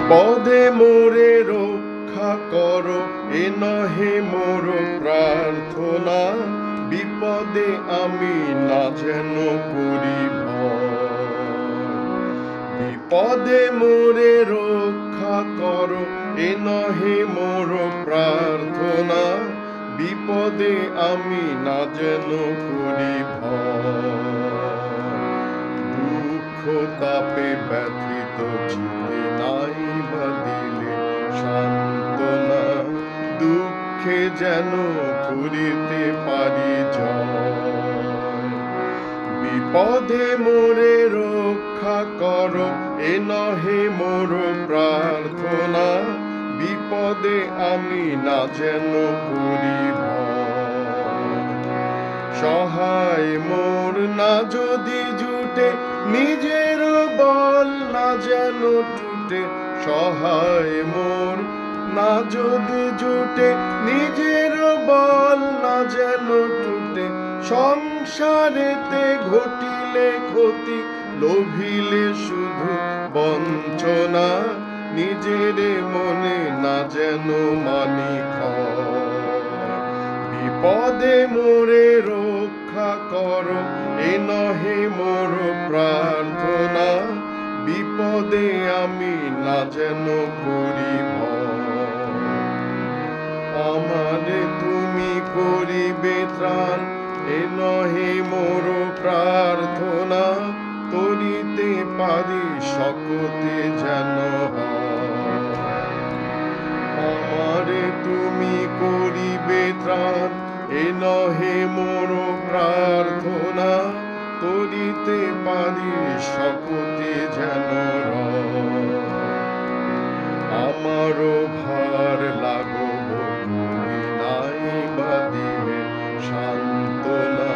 বিপদে মোরে রক্ষা করো, এ নহে মোর প্রার্থনা। বিপদে আমি না যেন করি ভয়। বিপদে মোরে রক্ষা করো, এ নহে মোর প্রার্থনা। বিপদে আমি না যেন করি ভয়। দুঃখ তাপে ব্যথিত চিতে নাই বা দিলে সান্ত্বনা। দুঃখে যেন করিতে পারি জয়। বিপদে মোরে রক্ষা করো, এ নহে মোর প্রার্থনা। বিপদে আমি না যেন করি ভয়। সহায় মোর না যদি জুটে, নিজের বল না যেন টুটে। সহায় মোর না যদি জুটে, নিজের বল না যেন টুটে। সংসারেতে ঘটিলে ক্ষতি, লোভিলে শুধু বঞ্চনা। নিজের মনে না যেন মানি ক্ষয়। বিপদে মোরে রক্ষা করো, এ নহে মোর প্রার্থনা। বিপদে আমি না যেন করি ভয়। আমারে তুমি করিবে ত্রাণ, এ নহে মোর প্রার্থনা। তরিতে পারি শকতে যেন হয়। আমারে তুমি করিবে ত্রাণ, এ নহে মোর প্রার্থনা। তরিতে পারি শকতে যেন রয়। আমারও ভার লাগব করি নাই বা দিলে সান্ত্বনা।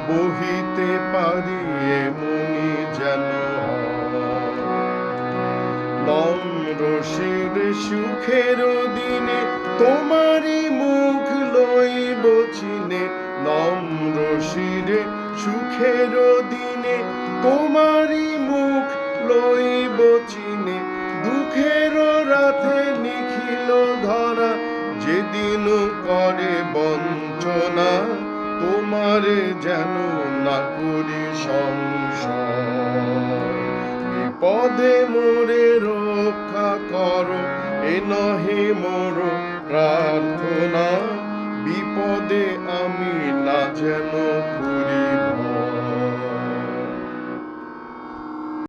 বহিতে পারি এমনি যেন হয়। নম্র শিরে সুখের দিনে তোমারই মুখ লইব চিনে। নম্র শিরে সুখের দিনে তোমারই মুখ লইব চিনে। দুঃখের রাতে নিখিল ধরা, যেদিন করে বঞ্চনা। তোমারে যেন না করি সংশয়। বিপদে মোরে রক্ষা করো, এ নহে মোর প্রার্থনা। বিপদে আমি না যেন